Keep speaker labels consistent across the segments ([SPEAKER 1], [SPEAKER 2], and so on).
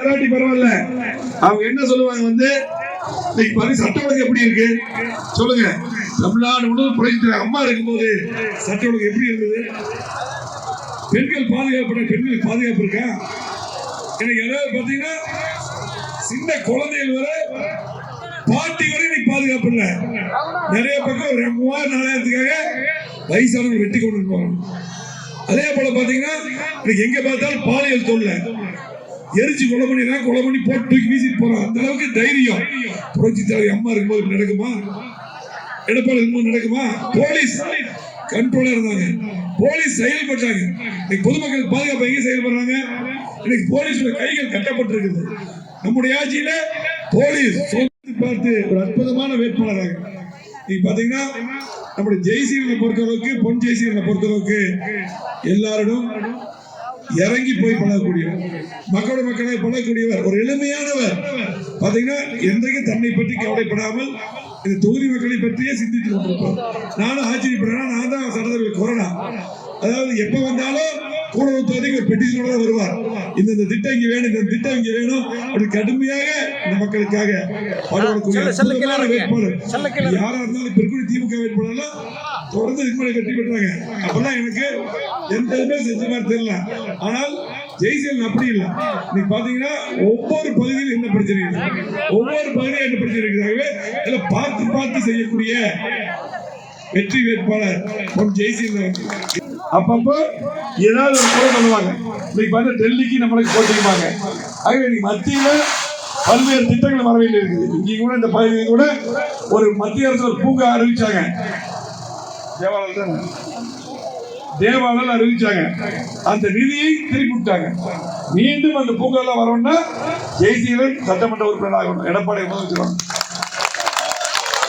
[SPEAKER 1] தராட்டி பரவாயில்ல, அவங்க என்ன சொல்லுவாங்க வந்து இன்னைக்கு பாருங்க சட்ட ஒழுங்கு எப்படி இருக்கு சொல்லுங்க. தமிழ்நாடு முழுவதும் புரட்சி அம்மா இருக்கும்போது சட்ட ஒழுங்கு எப்படி இருந்தது? பெண்கள் பாதுகாப்பு, பெண்களுக்கு பாதுகாப்பு இருக்கா? எனக்கு ஏதாவது பாத்தீங்கன்னா சின்ன குழந்தைகள் வரை பாட்டி வரை இன்னைக்கு பாதுகாப்பு இல்லை. நிறைய பக்கம் 3000-4000த்துக்காக வயசானவர்கள் வெட்டி கொண்டு போறாங்க. அதே போல பாத்தீங்கன்னா இன்னைக்கு எங்க பார்த்தாலும் பாலியல் தொல்லை, எரிச்சு கொலை பண்ணி போட்டு தூக்கி வீசிட்டு போறான். அந்த அளவுக்கு தைரியம் புரட்சி தலைவி அம்மா இருக்கும்போது நடக்குமா? எடப்பாடி இருக்கும்போது நடக்குமா? போலீஸ் கண்ட்ரோலா இருந்தாங்க, போலீஸ் செயல்பட்டாங்க. இன்னைக்கு பொதுமக்களுக்கு பாதுகாப்பு எங்க செயல்படுறாங்க? இன்னைக்கு போலீஸோட கைகள் கட்டப்பட்டிருக்குது. நம்முடைய ஆட்சியில போலீஸ் பார்த்து ஒரு அற்புதமான வேட்பாளராக நீங்க பாத்தீங்கன்னா நம்முடைய ஜெய்சீலனை பொறுத்தளவுக்கு, பொன் ஜெய்சீலனை பொறுத்தளவுக்கு எல்லாரிடம் இறங்கி போய் பழகக்கூடியவர், மக்களோட மக்களை பழகக்கூடியவர், ஒரு எளிமையானவர். பாத்தீங்கன்னா என்றைக்கும் தன்னை பற்றி கவலைப்படாமல் இந்த தொகுதி மக்களை பற்றியே சிந்தித்து கொண்டிருப்பார். நானும் ஆச்சரியப்படுறேன். நான் தான் சட்டத்தில் கொரோனா, அதாவது எப்ப வந்தாலும் கூட தொகுதிக்கு ஒரு பெட்டிஷனோட வருவார். இந்த திட்டம் இங்க வேணும், இந்த திட்டம் இங்க வேணும், அப்படி கடுமையாக இந்த மக்களுக்காக பாடுபடக்கூடிய வேட்பாளர் யாரா இருந்தாலும் பெருக்குடி திமுக வேட்பாளர் தொடர்ந்து இதுக்கு வெற்றி பெற்றாங்க. அப்பெல்லாம் எனக்கு எந்த இதுவுமே செஞ்ச மாதிரி தெரியல. ஆனால் ஜெய்சீலன் அப்படி இல்லை. நீங்க பாத்தீங்கன்னா ஒவ்வொரு பகுதியிலும் என்ன பிரச்சனை இருக்கு, ஒவ்வொரு பகுதியும் என்ன பிரச்சனை இருக்கிறாங்க, இதுல பார்த்து செய்யக்கூடிய வெற்றி வேட்பாளர் பொன் ஜெய்சீலன். அப்பப்போ ஏதாவது ஒரு குறை சொல்லுவாங்க. இன்னைக்கு பார்த்து டெல்லிக்கு நம்மளுக்கு போட்டிருப்பாங்க. ஆகவே இன்னைக்கு மத்தியில பல்வேறு திட்டங்கள் வர வேண்டி இருக்குது. இங்கே கூட இந்த பகுதியை கூட ஒரு மத்திய அரசு ஒரு பூங்கா அறிவிச்சாங்க, தேவாலயம் அறிவிச்சாங்க. அந்த நிதியை திருப்பி விட்டாங்க. மீண்டும் அந்த பூங்கா வரணும்னா ஜெய்சீலன் சட்டமன்ற உறுப்பினர் ஆகணும். எடப்பாடி முதலமைச்சர்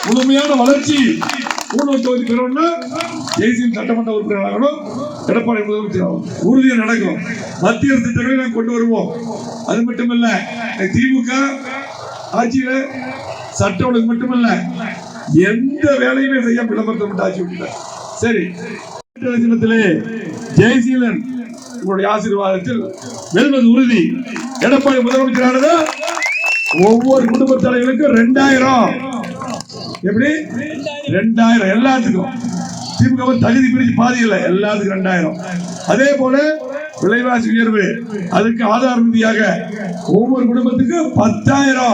[SPEAKER 1] முழுமையான வளர்ச்சி கூடுதல் தொகுதி பெறணும்னா ஜெய்சீலன் சட்டமன்ற உறுப்பினர் ஆகணும். எடப்பாடி முதலமைச்சர் ஆகும். உறுதியாக நடக்கும். மத்திய அரசு திட்டங்களை நாங்கள் கொண்டு வருவோம். அது மட்டுமல்ல, திமுக ஆட்சியில சட்ட ஒழுங்கு மட்டுமல்ல எந்த வேலையுமே செய்ய விளம்பரத்தை ஆட்சி விட்டு சரி. தினத்திலே ஜெய்சீலன் உங்களுடைய ஆசீர்வாதத்தில் வெல்வது உறுதி. எடப்பாடி முதலமைச்சரானது ஒவ்வொரு குடும்ப தலைவர்களுக்கும் 2000 எப்படி 2000 எல்லாத்துக்கும். திமுக தகுதி பிரிச்சு பாதி இல்லை, எல்லாத்துக்கும் 2000. அதே போல விலைவாசி உயர்வு, அதுக்கு ஆதார நிதியாக ஒவ்வொரு குடும்பத்துக்கு 10,000.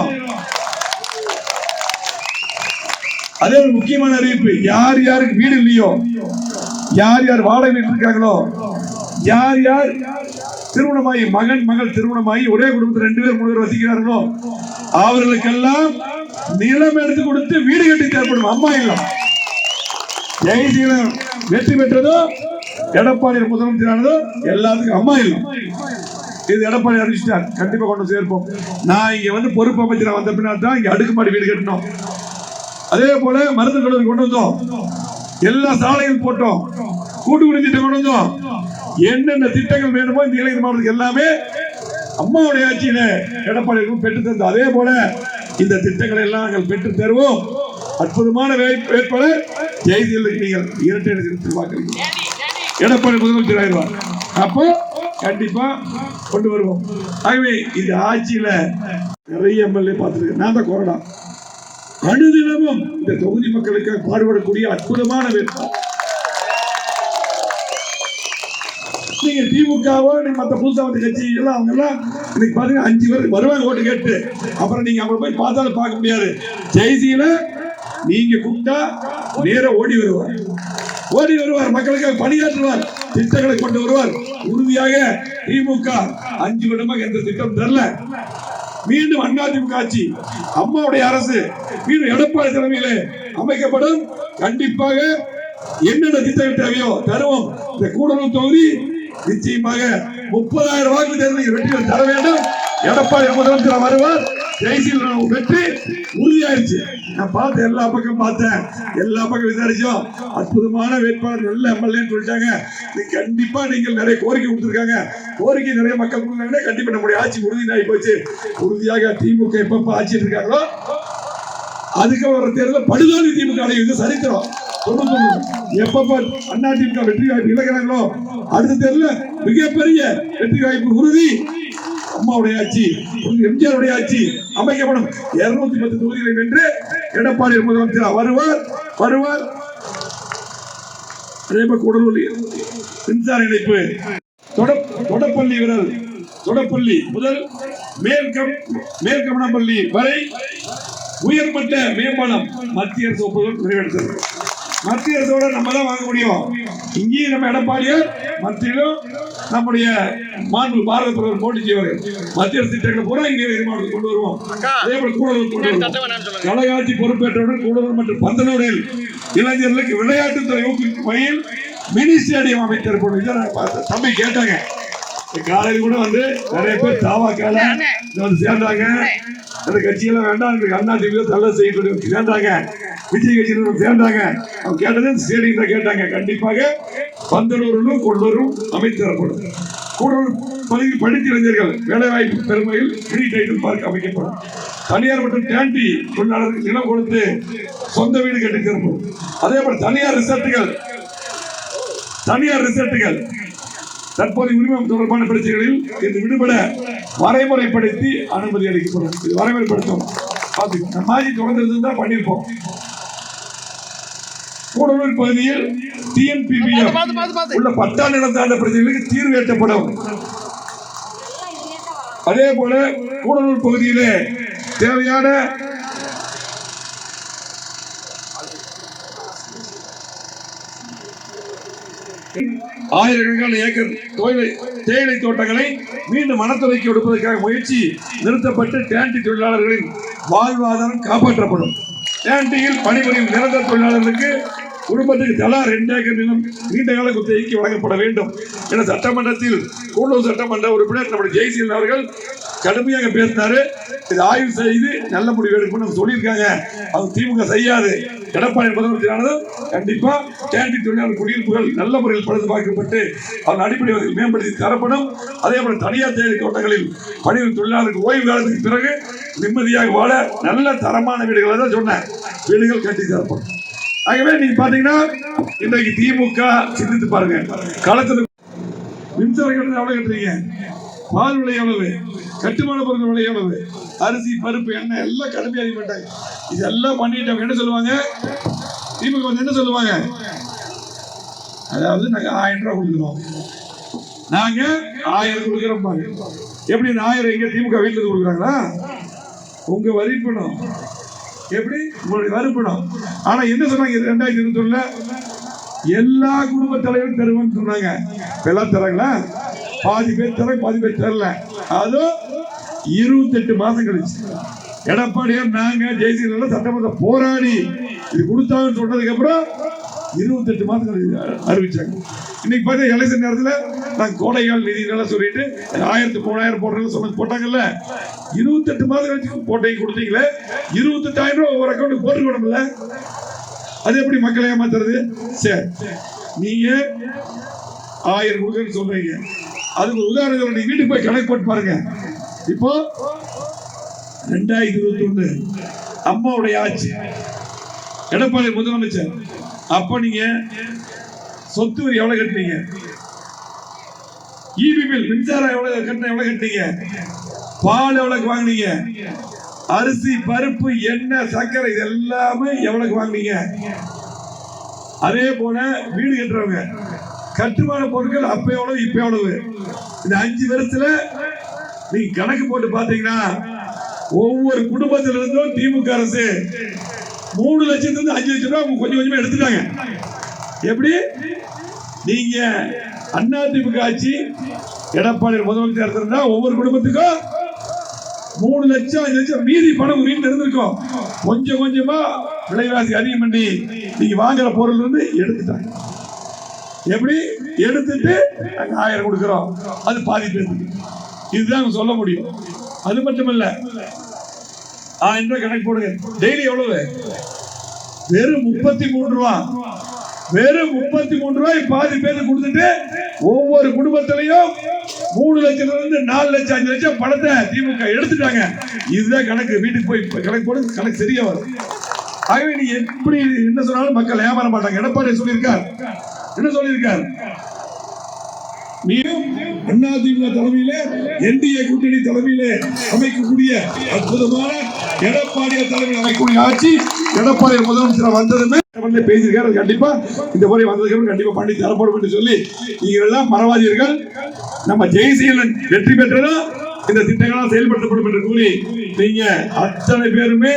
[SPEAKER 1] அதே ஒரு முக்கியமான அறிவிப்பு, யார் யாருக்கு வீடு இல்லையோ, யார் யார் வாடகை வீட்டில் இருக்காங்களோ, யார் யார் திருமணமாகி மகள் திருமணமாகி ஒரே குடும்பத்தில் 2 பேர் 3 பேர் வசிக்கிறார்களோ அவர்களுக்கெல்லாம் நிலம் எடுத்து கொடுத்து வீடு கட்டி தேவைப்படும். அம்மா இல்லம். ஜெய்சீலன் வெற்றி பெற்றதோ, எடப்பாடி முதலமைச்சரானதோ எல்லாத்துக்கும் அம்மா இல்லம். இது எடப்பாடி அறிவிச்சிட்டார். கண்டிப்பா கொண்டு சேர்ப்போம். நான் இங்க வந்து பொறுப்பு அமைச்சராக வந்த பின்னால் தான் இங்க அடுக்குமாடி வீடு கட்டணும். அதே போல மருந்து கல்லூரி கொண்டு வந்தோம், எல்லா சாலைகள் போட்டோம், கூட்டுக்குடி திட்டம் கொண்டு வந்தோம். என்னென்ன திட்டங்கள் வேணுமோ இந்த இளைஞர் மாவட்டத்துக்கு எல்லாமே அம்மாவுடைய ஆட்சியில எடப்பாடி பெற்று தந்தோம். அதே போல இந்த திட்டங்களை எல்லாம் நாங்கள் பெற்று தருவோம். அற்புதமான வேட்பாளர் ஜெய்சீலனுக்கு நீங்கள் இரட்டை இலக்கத்தில் வாக்களிங்க. எடப்பாடி முதலமைச்சர் ஆயிடுவார். அப்போ கண்டிப்பா கொண்டு வருவோம். ஆகவே இந்த ஆட்சியில நிறைய எம்எல்ஏ பார்த்துருக்கேன். நான் தான் கொரோனா அனுதினமும் இந்த தொகுதி மக்களுக்காக பாடுபடக்கூடிய அற்புதமான வேட்பாளர். நீங்க திமுகவோ நீங்க மற்ற புதுசா வந்த கட்சி எல்லாம் அவங்க எல்லாம் இன்னைக்கு பாத்தீங்கன்னா 5 பேர் வருவாங்க ஓட்டு கேட்டு. அப்புறம் நீங்க அவங்க போய் பார்த்தாலும் பார்க்க முடியாது. ஜெய்சீலன் நீங்க கூப்பிட்டா நேர ஓடி வருவார், மக்களுக்காக பணியாற்றுவார், திட்டங்களை கொண்டு வருவார். உறுதியாக திமுக 5 வருடமாக எந்த திட்டம் தரல. மீண்டும் அதிமுக ஆட்சி, அம்மாவுடைய அரசு மீண்டும் எடப்பாடி தலைமையிலே அமைக்கப்படும். கண்டிப்பாக என்னென்ன திட்டங்கள் தேவையோ தருவோம். இந்த கூடலூர் தொகுதி நிச்சயமாக 30,000 வாக்கு தேர்தலில் வெற்றி தர வேண்டும். எடப்பாடி முதலமைச்சர் வருவார். ஜெய்சீலன் வெற்றி உறுதியாயிருச்சு. நான் பார்த்தேன், எல்லா பக்கம் பார்த்தேன், எல்லா பக்கம் விசாரிச்சோம். அற்புதமான வேட்பாளர், நல்ல எம்எல்ஏன்னு சொல்லிட்டாங்க. கண்டிப்பா நீங்கள் நிறைய கோரிக்கை கொடுத்துருக்காங்க. கோரிக்கை நிறைய மக்கள் கொடுத்தாங்கன்னா கண்டிப்பா நம்முடைய ஆட்சி உறுதியாகி போச்சு. உறுதியாக திமுக எப்பப்ப ஆட்சி இருக்காங்களோ அதுக்கு வர தேர்தல் படுதோல்வி திமுக அடைவது சரித்திரம். எப்பப்ப அதிமுக வெற்றி வாய்ப்பு இழக்கிறாங்களோ அடுத்த தேர்தல் மிகப்பெரிய வெற்றி வாய்ப்பு உறுதி. அம்மாவுடைய ஆட்சி, எம்ஜிஆருடைய ஆட்சி அமைக்கப்படும். 210 தொகுதிகளை வென்று எடப்பாடி முதலமைச்சர் வருவார். அதே போல கூடலூர் மின்சார இணைப்பு, தொடப்பள்ளி முதல் மேல்கமனப்பள்ளி வரை உயர்மட்ட மேம்பாலம் மத்திய அரசு ஒப்புதல் நிறைவேற்றது. மத்திய அரசோட நம்ம தான் வாங்க முடியும். இங்கேயும் நம்ம எடப்பாடியார், மத்தியிலும் நம்முடைய மாண்பு பாரத பிரதமர் மோடிஜி அவர்கள் மத்திய அரசு திட்டங்களை பூரா இங்கே மாவட்டத்தில் கொண்டு வருவோம். அதே போல கூடலூர் கொண்டு வருவோம். கலையாட்சி பொறுப்பேற்றவுடன் கூடலூர் மற்றும் பந்தலூரில் இளைஞர்களுக்கு விளையாட்டுத்துறை ஊக்குவிக்கும் வகையில் மினி ஸ்டேடியம் அமைத்திருப்போம். இதை நான் பார்த்தேன். தம்பி கேட்டாங்க, காலையில் கூட வந்து நிறைய பேர் தாவாக்கால வந்து சேர்ந்தாங்க. அந்த கட்சியெல்லாம் வேண்டாம், எங்களுக்கு அண்ணா திமுக தள்ள செய்யக்கூடிய சேர்ந்தாங்க, விஜய் கட்சியினர் சேர்ந்தாங்க. அவங்க கேட்டது ஸ்டேடியம் கேட்டாங்க. கண்டிப்பாக பந்தலூரிலும் கொள்ளூரும் அமைத்து தரப்படும். கூடலூர் பகுதியில் படித்த இளைஞர்கள் வேலைவாய்ப்பு பெருமையில் மினி டைட்டில் பார்க் அமைக்கப்படும். தனியார் மற்றும் கேண்டி தொழிலாளர்களுக்கு நிலம் கொடுத்து சொந்த வீடு கட்டி தரப்படும். அதே போல தனியார் ரிசர்ட்டுகள் தற்போது உரிமம் தொடர்பான பிரச்சனைகளில் இன்று விடுபட வரைமுறைப்படுத்தி அனுமதி அளிக்கப்படும். இது வரைமுறைப்படுத்தும். மாஜி தொடர்ந்து தான் பண்ணியிருப்போம். கூடலூர் பகுதியில் டிஎன்பிபிஎம் உள்ள பட்டா நிலம் சார்ந்த பிரச்சனைகளுக்கு தீர்வு எட்டப்படும். அதே போல கூடலூர் பகுதியிலே தேவையான ஆயிரக்கணக்கான ஏக்கர் தேயிலை தோட்டங்களை மீண்டும் வனத்துறைக்கு கொடுப்பதற்காக முயற்சி நிறுத்தப்பட்டு டேண்டி தொழிலாளர்களின் வாழ்வாதாரம் காப்பாற்றப்படும். டேண்டியில் பணிபுரியும் நிரந்தர தொழிலாளர்களுக்கு குடும்பத்துக்கு தலா 2 ஏக்கர் நிலம் நீண்ட கால குத்தகைக்கு வழங்கப்பட வேண்டும் என சட்டமன்றத்தில் கூடலூர் சட்டமன்ற உறுப்பினர் நம்முடைய ஜெய்சீலன் அவர்கள் கடுமையாக பேசினாரு. இது ஆய்வு செய்து நல்ல முடிவு எடுக்கணும்னு சொல்லியிருக்காங்க. அது திமுக செய்யாது. எடப்பாடி முதலமைச்சரானதும் கண்டிப்பா டேண்டி தொழிலாளர் குடியிருப்புகள் நல்ல முறையில் பழுது பார்க்கப்பட்டு அதன் அடிப்படை வகையில் மேம்படுத்தி தரப்படும். அதே போல தனியார் தேயிலை தோட்டங்களில் பணிபுரியும் தொழிலாளருக்கு ஓய்வு காலத்துக்கு பிறகு நிம்மதியாக வாழ நல்ல தரமான வீடுகளை தான் சொன்ன வீடுகள் கட்டி தரப்படும். ஆகவே நீங்க பாத்தீங்கன்னா இன்றைக்கு திமுக சிந்தித்து பாருங்க. களத்தில் மின்சார கட்டணம் எவ்வளவு கட்டுறீங்க, பால் விலை எவ்வளவு, கட்டுமான பொருட்கள் விலை எவ்வளவு, அரிசி பருப்பு எண்ணெய் எல்லாம் கடுமையாக அதிகமாட்டாங்க. இதெல்லாம் பண்ணிட்டு அவங்க என்ன சொல்லுவாங்க, திமுக வந்து என்ன சொல்லுவாங்க, அதாவது நாங்க 1000 ரூபாய் கொடுக்குறோம், நாங்க 1000 கொடுக்குறோம். எப்படி 1000 எங்க திமுக வீட்டுல கொடுக்குறாங்களா? உங்க வரி பணம், எப்படி உங்களுடைய வரி பணம். ஆனா என்ன சொன்னாங்க 2021 எல்லா குடும்ப தலைவரும் தருவோம்னு சொன்னாங்க. எல்லாம் தராங்களா? பாதி பேர் தர, பாதி பேர் தரல. அதுவும் 28 மாசம் கழிச்சு எடப்பாடியார் நாங்க ஜெயசீலன் சட்டமன்ற போராடி இது கொடுத்தாங்கன்னு சொன்னதுக்கு அப்புறம் 28 மாசம் கழிச்சு அறிவிச்சாங்க. இன்னைக்கு பார்த்தா எலெக்ஷன் நேரத்தில் நாங்க கோடைகால நிதினால சொல்லிட்டு 1000 3000 போடுறதுன்னு சொன்னது போட்டாங்கல்ல. 28 மாசம் கழிச்சு போட்டை கொடுத்தீங்களே, 28,000 ரூபாய் ஒவ்வொரு அக்கௌண்ட் போட்டுக்கணும்ல. அது எப்படி மக்களை ஏமாத்துறது? சரி, நீங்க 1000 கொடுக்கன்னு சொல்றீங்க. அதுக்கு ஒரு உதாரணம் நீங்க வீட்டுக்கு போய் கணக்கு போட்டு பாருங்க. இப்போ 2021 அம்மாவுடைய ஆட்சி, எடப்பாடி முதலமைச்சர், அப்ப நீங்க சொத்து வரி எவ்வளவு கட்டினீங்க, ஈபி பில் மின்சாரம் எவ்வளவு கட்டினீங்க, பால் எவ்வளவு வாங்கினீங்க, அரிசி பருப்பு எண்ணெய் சர்க்கரை இது எல்லாமே எவ்வளவு வாங்கினீங்க. அதே போல வீடு கட்டுறவங்க கட்டுமான பொருட்கள் அப்ப எவ்வளவு இப்ப எவ்வளவு, இந்த 5 வருஷத்துல நீங்க கணக்கு போட்டு பாத்தீங்கன்னா ஒவ்வொரு குடும்பத்திலிருந்தும் திமுக அரசு 3 லட்சத்துல 5 லட்சம் ரூபாய் கொஞ்சம் கொஞ்சமா எடுத்துட்டாங்க. எப்படி நீங்க அண்ணா திமுக ஆட்சி எடப்பாடி முதலமைச்சர் இருந்தா ஒவ்வொரு குடும்பத்துக்கும் 3 லட்சம் 5 லட்சம் மீதி பணம் வீட்டில் இருந்திருக்கும். கொஞ்சம் கொஞ்சமா விலைவாசி அதிகம் பண்ணி நீங்க வாங்குற பொருள் இருந்து எடுத்துட்டாங்க. எப்படி எடுத்துட்டு 1000 கொடுக்கிறோம், அது பாதி பேருக்கு. இதுதான் சொல்ல முடியும். அது மட்டும் இல்ல, 1000 ரூபாய் கணக்கு போடுங்க. டெய்லி எவ்வளவு? வெறும் 33 ரூபாய். வெறும் 33 ரூபாய் பாதி பேருக்கு கொடுத்துட்டு ஒவ்வொரு குடும்பத்திலையும் 3 லட்சத்துல இருந்து 4 லட்சம் 5 லட்சம் பணத்தை திமுக எடுத்துட்டாங்க. இதுதான் கணக்கு. வீட்டுக்கு போய் கணக்கு போடு, கணக்கு சரியா வரும். ஆகவே நீ எப்படி என்ன சொன்னாலும் மக்கள் ஏமாற மாட்டாங்க. எடப்பாடி சொல்லியிருக்கார், என்ன சொல்லியிருக்கார், மீண்டும் அதிமுக தலைமையிலே என்டிஏ கூட்டணி தலைமையிலே அமைக்கக்கூடிய அற்புதமான எடப்பாடியார் தலைமையில் அமைக்கக்கூடிய ஆட்சி எடப்பாடியார் முதலமைச்சர் வந்ததுமே பேசியிருக்காரு. கண்டிப்பா இந்த முறை வந்ததுக்கு கண்டிப்பா பண்ணி தரப்படும் என்று சொல்லி நீங்க எல்லாம் மறவாதீர்கள். நம்ம ஜெயசீலன் வெற்றி பெற்றதும் இந்த திட்டங்களால் செயல்படுத்தப்படும் என்று கூறி நீங்க அத்தனை பேருமே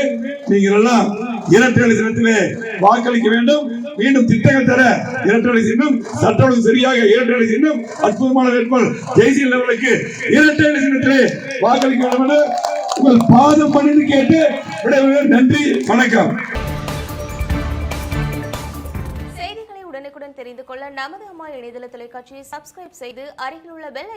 [SPEAKER 1] நீங்க எல்லாம் இரட்டை இலை சின்னத்திலே வாக்களிக்க வேண்டும். மீண்டும் திட்டங்கள் தர இரட்டை இலை சின்னம், சட்ட ஒழுங்கு சரியாக இரட்டை இலை சின்னம், அற்புதமான வேட்பாளர் ஜெயசீலன் அவர்களுக்கு இரட்டை இலை சின்னத்திலே வாக்களிக்க வேண்டும் என்று உங்கள் பாதம் பண்ணி கேட்டு விடைபெறுகிறேன். நன்றி, வணக்கம்.
[SPEAKER 2] செய்திகளை உடனுக்குடன் தெரிந்து கொள்ள நமது அம்மா இணையதள தொலைக்காட்சியை சப்ஸ்கிரைப் செய்து அருகில் உள்ள பெல்